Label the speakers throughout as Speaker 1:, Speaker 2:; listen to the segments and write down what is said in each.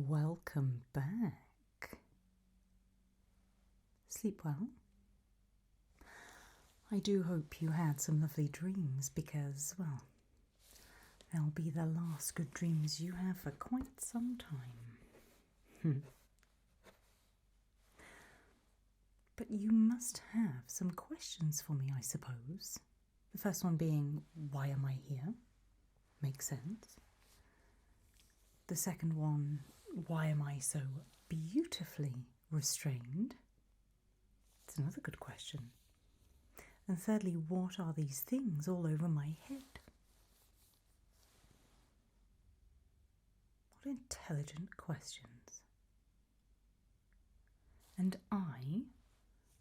Speaker 1: Welcome back. Sleep well. I do hope you had some lovely dreams because, well, they'll be the last good dreams you have for quite some time. But you must have some questions for me, I suppose. The first one being, why am I here? Makes sense. The second one, why am I so beautifully restrained? It's another good question. And thirdly, what are these things all over my head? What intelligent questions. And I,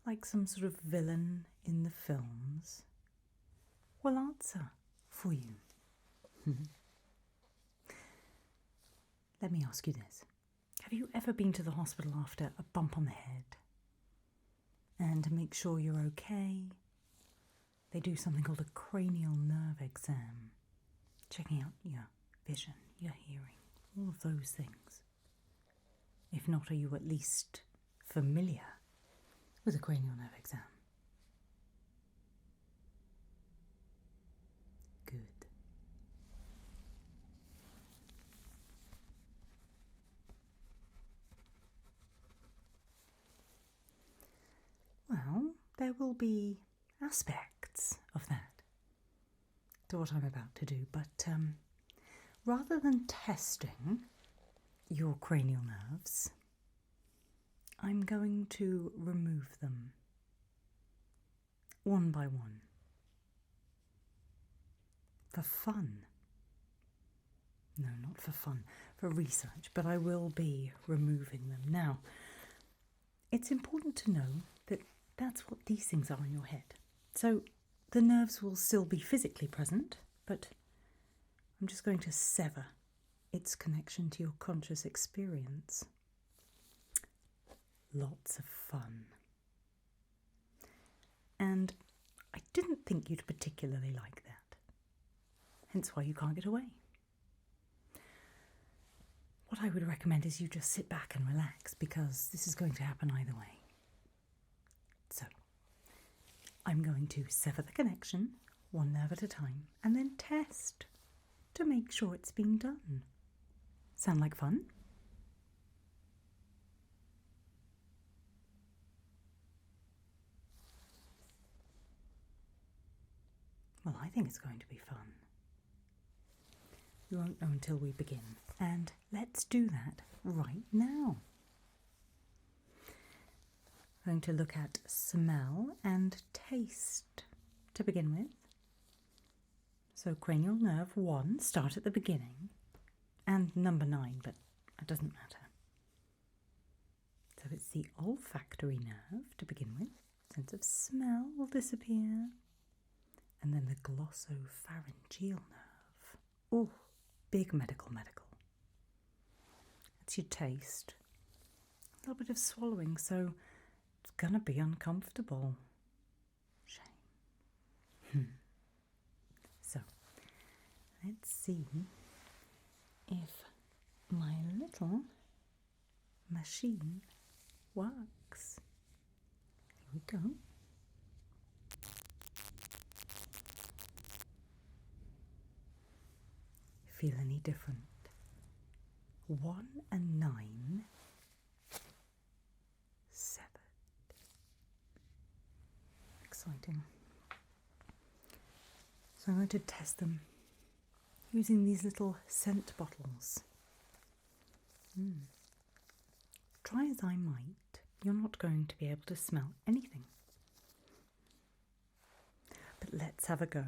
Speaker 1: like some sort of villain in the films, will answer for you. Let me ask you this. Have you ever been to the hospital after a bump on the head? And to make sure you're okay, they do something called a cranial nerve exam, checking out your vision, your hearing, all of those things. If not, are you at least familiar with a cranial nerve exam? Good. Well, there will be aspects of that to what I'm about to do, but rather than testing your cranial nerves, I'm going to remove them one by one for fun. No, not for fun, for research, but I will be removing them. Now, it's important to know that that's what these things are in your head. So the nerves will still be physically present, but I'm just going to sever its connection to your conscious experience. Lots of fun. And I didn't think you'd particularly like that. Hence why you can't get away. What I would recommend is you just sit back and relax, because this is going to happen either way. So, I'm going to sever the connection, one nerve at a time, and then test to make sure it's been done. Sound like fun? Well, I think it's going to be fun. You won't know until we begin, and let's do that right now. I'm going to look at smell and taste to begin with. So cranial nerve 1, start at the beginning, and number 9, but it doesn't matter. So it's the olfactory nerve to begin with. Sense of smell will disappear. And then the glossopharyngeal nerve. Oh, big medical. It's your taste. A little bit of swallowing, so it's gonna be uncomfortable. Shame. So, let's see if my little machine works. Here we go. Feel any different? 1 and 9 severed. Exciting. So I'm going to test them using these little scent bottles. Try as I might, you're not going to be able to smell anything. But let's have a go.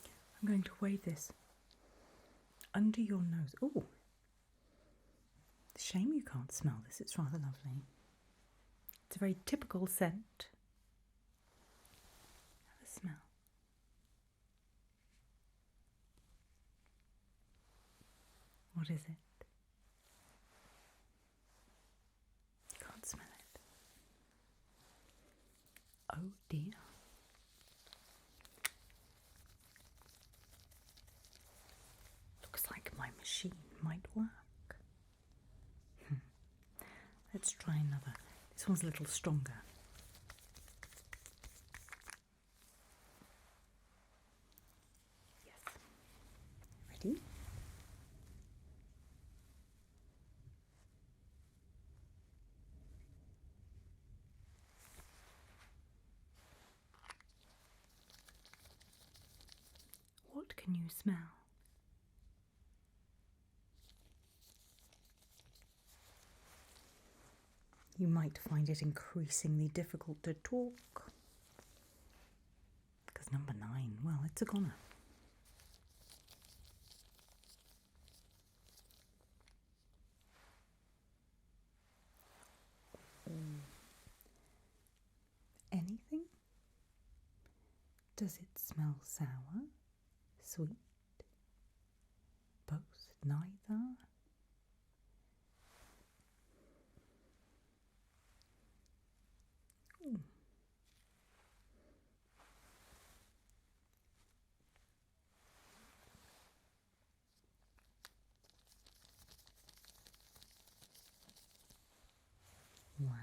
Speaker 1: I'm going to wave this under your nose. Oh, shame you can't smell this. It's rather lovely. It's a very typical scent. Have a smell. What is it? Can't smell it. Oh dear. Looks like my machine might work. Let's try another. This one's a little stronger. Yes. Ready? What can you smell? You might find it increasingly difficult to talk. Because number 9, well, it's a goner. Anything? Does it smell sour? Sweet? Both? Neither? Ooh. Wow.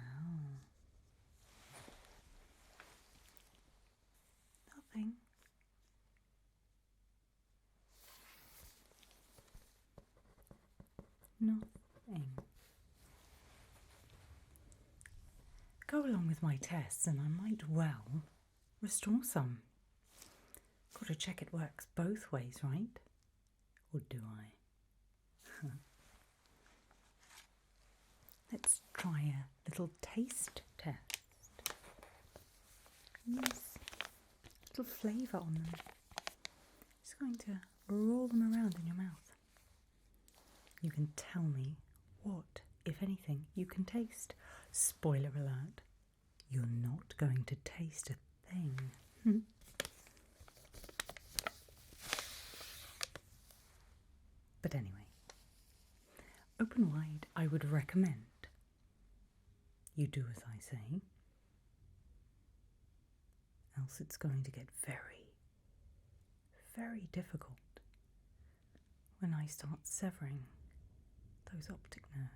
Speaker 1: Nothing. Nothing. Go along with my tests and I might well restore some. Got to check it works both ways, right? Or do I? Let's try a little taste test. Nice little flavour on them. Just going to roll them around in your mouth. You can tell me what, if anything, you can taste. Spoiler alert, you're not going to taste a thing. But anyway, open wide, I would recommend you do as I say, else it's going to get very, very difficult when I start severing those optic nerves.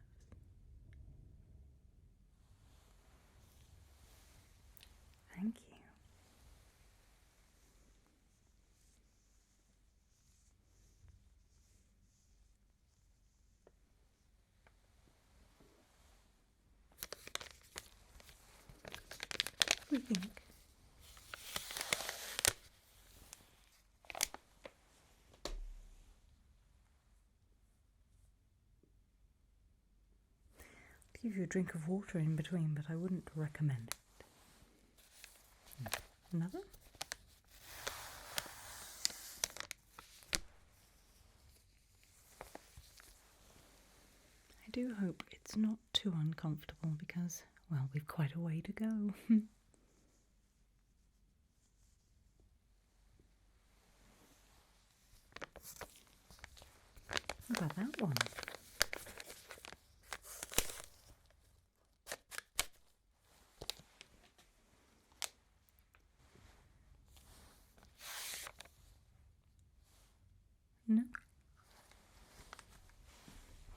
Speaker 1: Thank you. We think. I'd give you a drink of water in between, but I wouldn't recommend it. Another? I do hope it's not too uncomfortable because, well, we've quite a way to go. What about that one? No?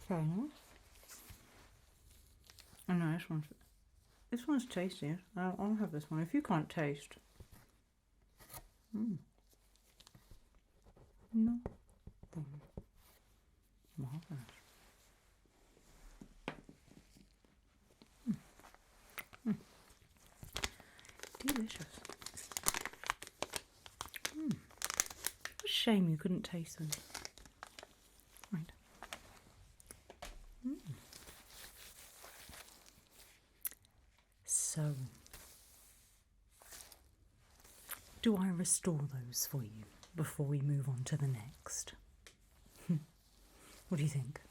Speaker 1: Fair enough. Oh no, this one's tasty. I'll have this one if you can't taste. No. Marvellous. Delicious. What a shame you couldn't taste them. Right. So, do I restore those for you before we move on to the next? What do you think?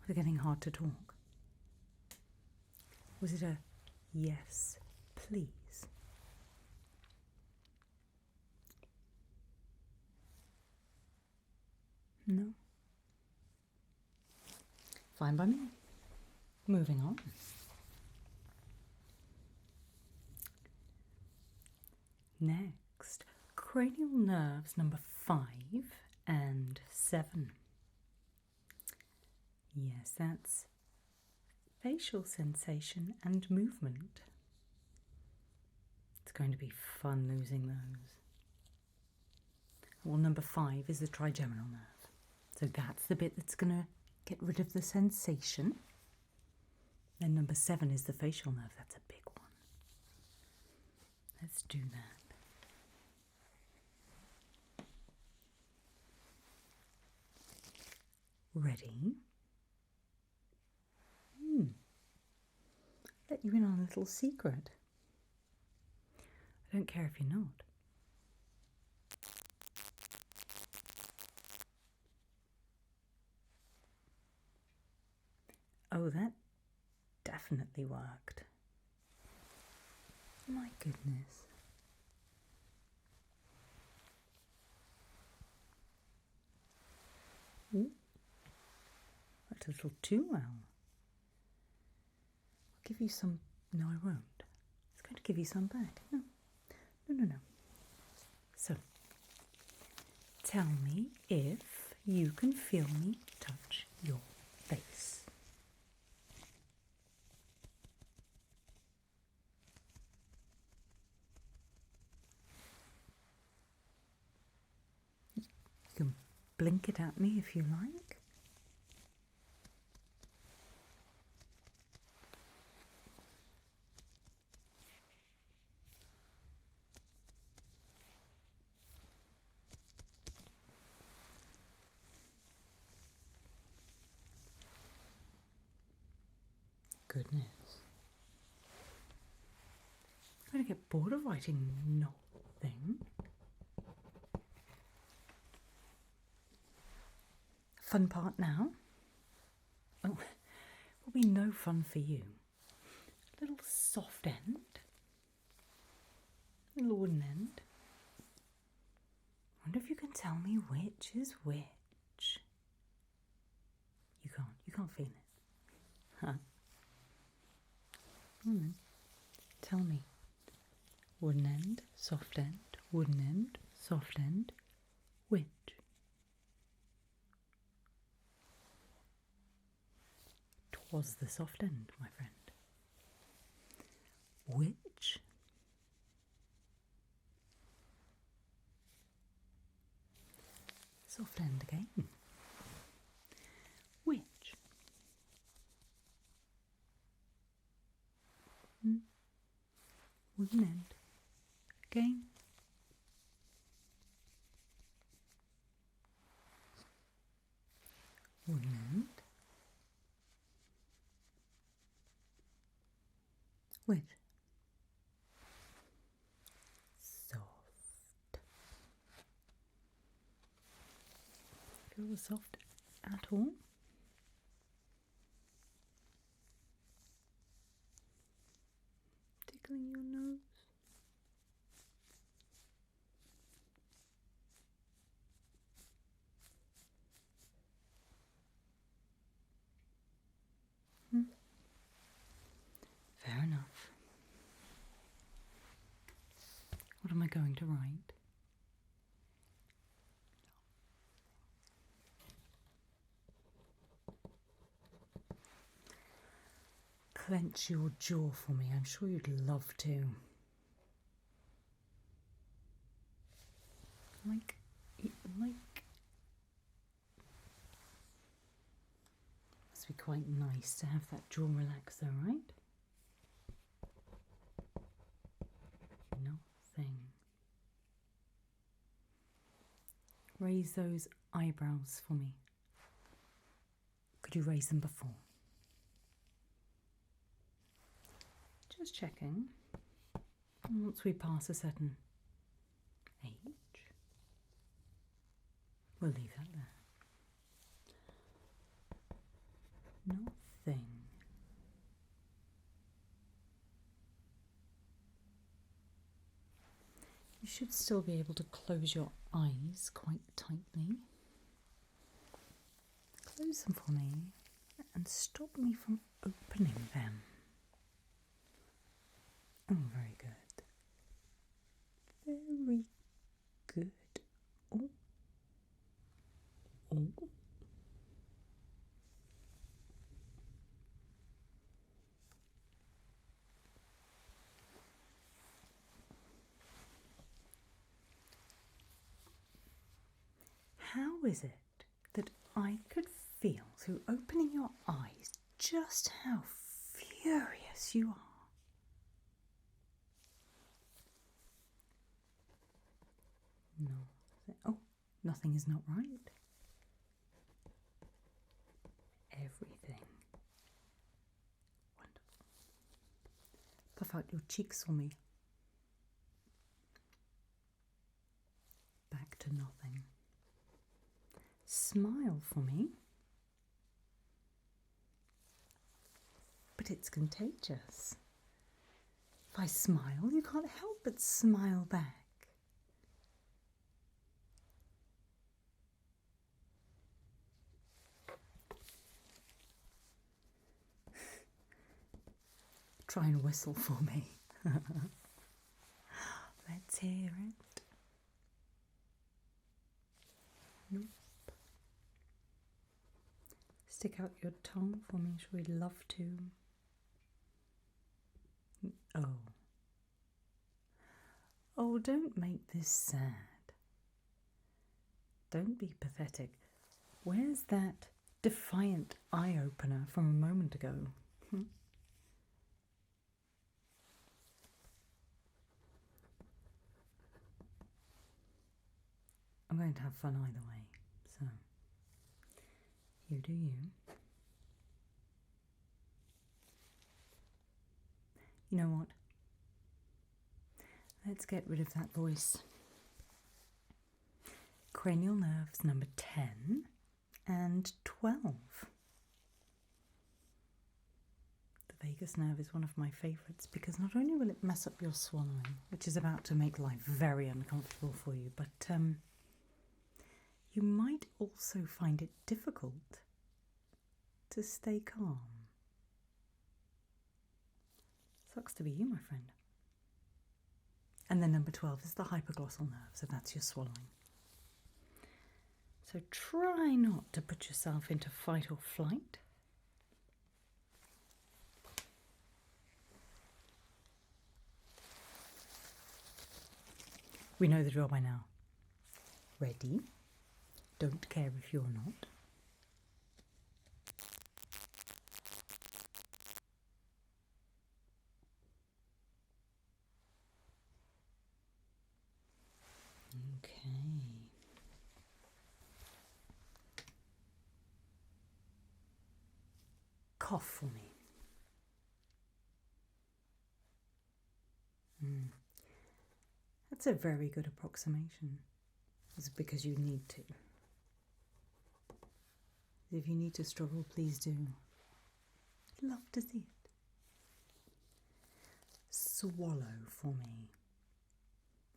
Speaker 1: Was it getting hard to talk? Was it a yes, please? No? Fine by me. Moving on. Next, cranial nerves number 5 and 7. Yes, that's facial sensation and movement. It's going to be fun losing those. Well, number 5 is the trigeminal nerve. So that's the bit that's going to get rid of the sensation. Then number 7 is the facial nerve. That's a big one. Let's do that. Ready? Let you in on a little secret. I don't care if you're not. Oh, that definitely worked. My goodness. Ooh, that's a little too well. I'll give you some. No, I won't. It's going to give you some back. No. So, tell me if you can feel me touch your face. You can blink it at me if you like. Goodness. I'm going to get bored of writing nothing. Fun part now. Oh, will be no fun for you. Little soft end. Little wooden end. Wonder if you can tell me which is which. You can't feel it. Huh? Tell me. Wooden end, soft end, wooden end, soft end. Which? Twas the soft end, my friend. Which? Soft end again. Which? Wooden end. Again. Wooden end. Which? Soft. Feel the soft at all? Tickling your nose? Fair enough. What am I going to write? Clench your jaw for me. I'm sure you'd love to. Like. Must be quite nice to have that jaw relax though, right? Nothing. Raise those eyebrows for me. Could you raise them before? Just checking. Once we pass a certain age, we'll leave that there. Nothing. You should still be able to close your eyes quite tightly. Close them for me and stop me from opening them. Oh, very good. Very good. Oh. Oh. how is it that I could feel through opening your eyes just how furious you are? No. Oh, nothing is not right. Everything. Wonderful. Puff out your cheeks for me. Back to nothing. Smile for me. But it's contagious. If I smile, you can't help but smile back. Try and whistle for me. Let's hear it. Nope. Stick out your tongue for me, sure we'd love to. Oh. Oh, don't make this sad. Don't be pathetic. Where's that defiant eye opener from a moment ago? I'm going to have fun either way, so you do you. You know what? Let's get rid of that voice. Cranial nerves number 10 and 12. The vagus nerve is one of my favourites because not only will it mess up your swallowing, which is about to make life very uncomfortable for you, but you might also find it difficult to stay calm. Sucks to be you, my friend. And then number 12 is the hypoglossal nerve, so that's your swallowing. So try not to put yourself into fight or flight. We know the drill by now. Ready? Don't care if you're not. Okay. Cough for me. That's a very good approximation. It's because you need to. If you need to struggle, please do. I'd love to see it. Swallow for me.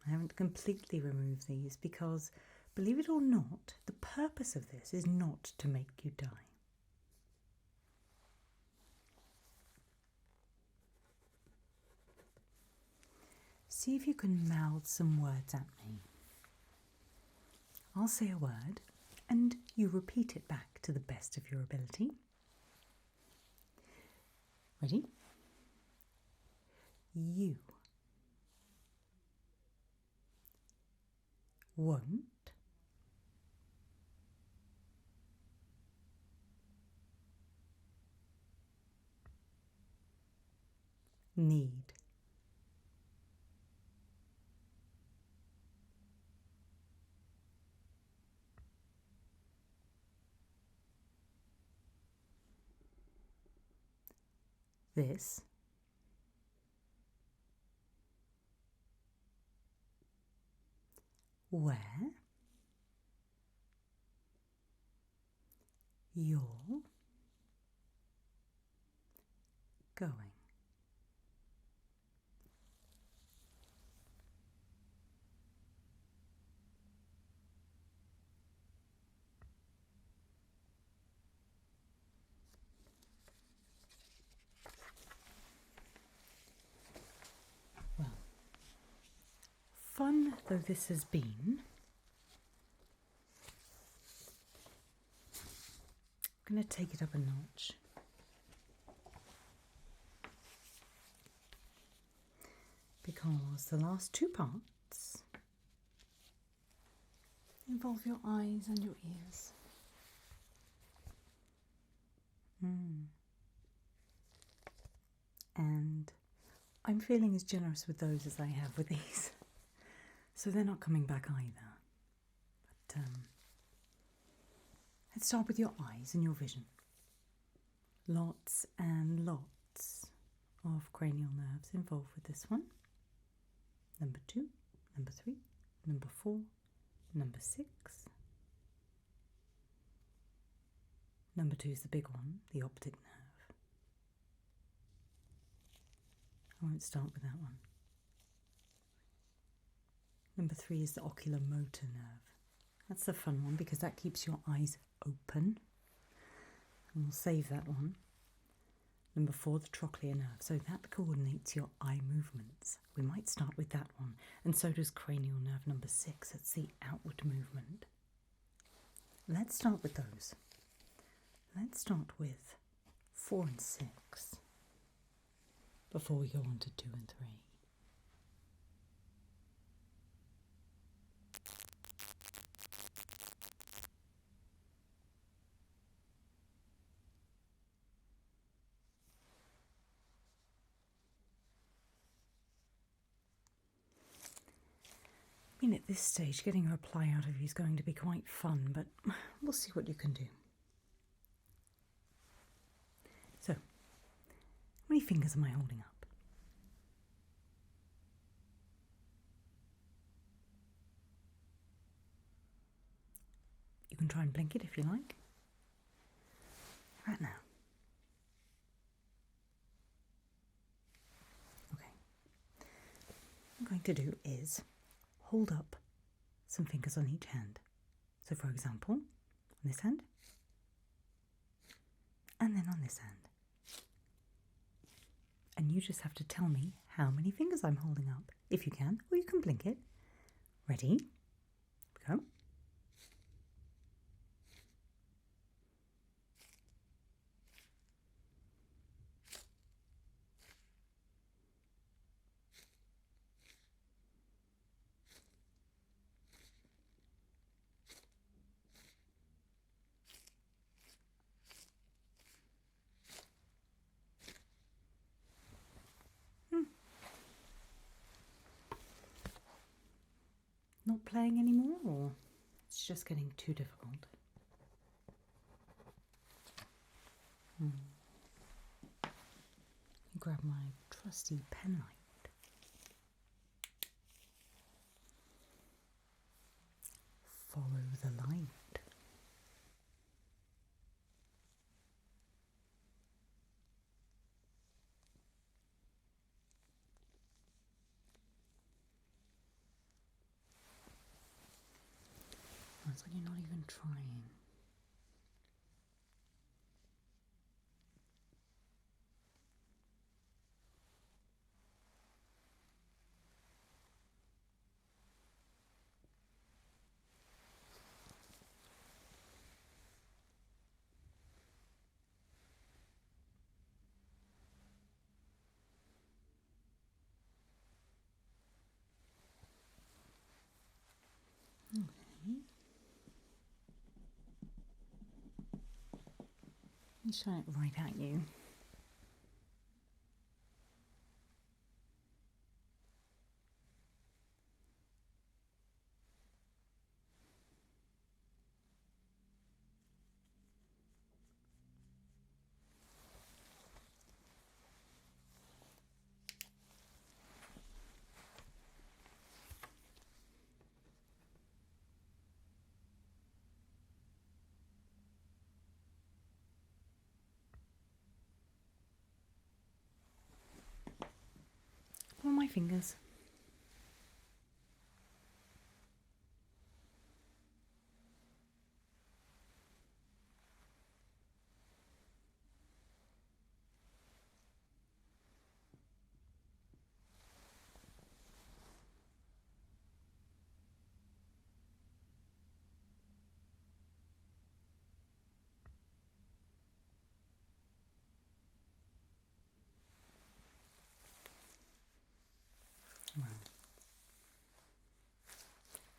Speaker 1: I haven't completely removed these because, believe it or not, the purpose of this is not to make you die. See if you can mouth some words at me. I'll say a word and you repeat it back to the best of your ability. Ready? You. Won't. Need. This. Where. You're going. Well, fun though this has been, I'm going to take it up a notch. Because the last two parts involve your eyes and your ears. And I'm feeling as generous with those as I have with these. So they're not coming back either. But let's start with your eyes and your vision. Lots and lots of cranial nerves involved with this one. Number 2, number 3, number 4, number 6. Number 2 is the big one, the optic nerve. I won't start with that one. Number 3 is the oculomotor nerve. That's the fun one because that keeps your eyes open. And we'll save that one. Number 4, the trochlear nerve. So that coordinates your eye movements. We might start with that one. And so does cranial nerve number 6. It's the outward movement. Let's start with those. Let's start with 4 and 6 before we go on to 2 and 3. I mean, at this stage, getting a reply out of you is going to be quite fun, but we'll see what you can do. So, how many fingers am I holding up? You can try and blink it if you like. Right now. Okay. What I'm going to do is hold up some fingers on each hand. So for example, on this hand, and then on this hand. And you just have to tell me how many fingers I'm holding up, if you can, or you can blink it. Ready? Go. Not playing anymore, or it's just getting too difficult? Grab my trusty penknife. Follow the light. It's like you're not even trying. Okay. Let me shine it right at you. On my fingers.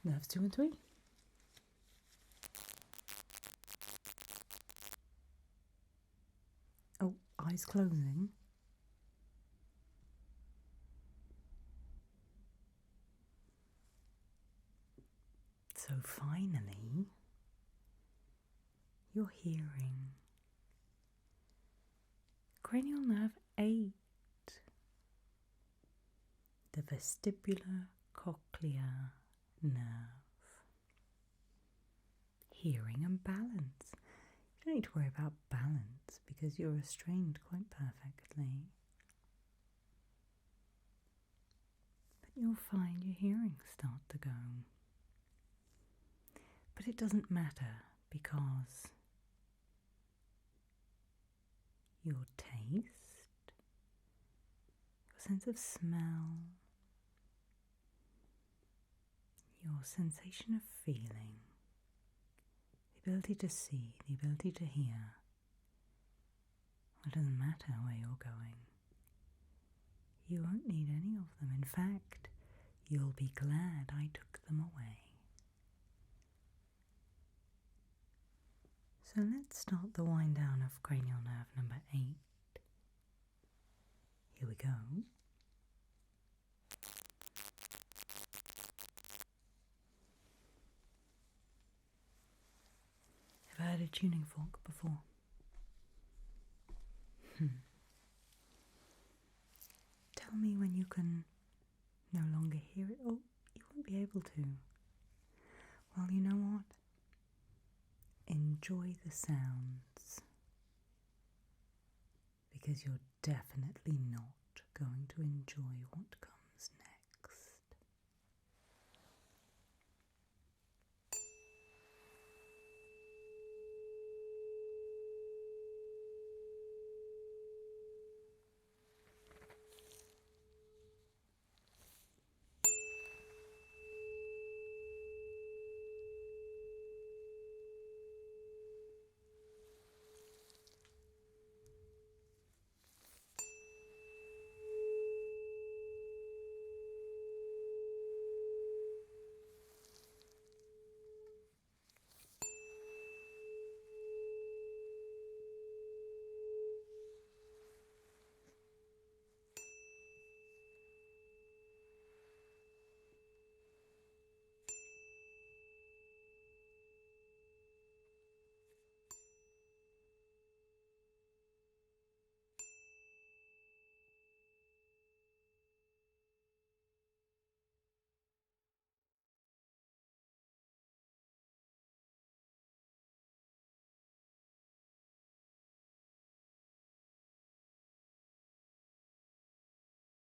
Speaker 1: Nerves 2 and 3. eyes closing. So finally, you're hearing cranial nerve 8, the vestibular cochlear nerve. Hearing and balance. You don't need to worry about balance because you're restrained quite perfectly. But you'll find your hearing start to go. But it doesn't matter because your taste, your sense of smell, your sensation of feeling, the ability to see, the ability to hear, it doesn't matter where you're going. You won't need any of them. In fact, you'll be glad I took them away. So let's start the wind down of cranial nerve number 8. Here we go. Have I heard a tuning fork before? Tell me when you can no longer hear it. Oh, you won't be able to. Well, you know what? Enjoy the sounds, because you're definitely not going to enjoy what comes.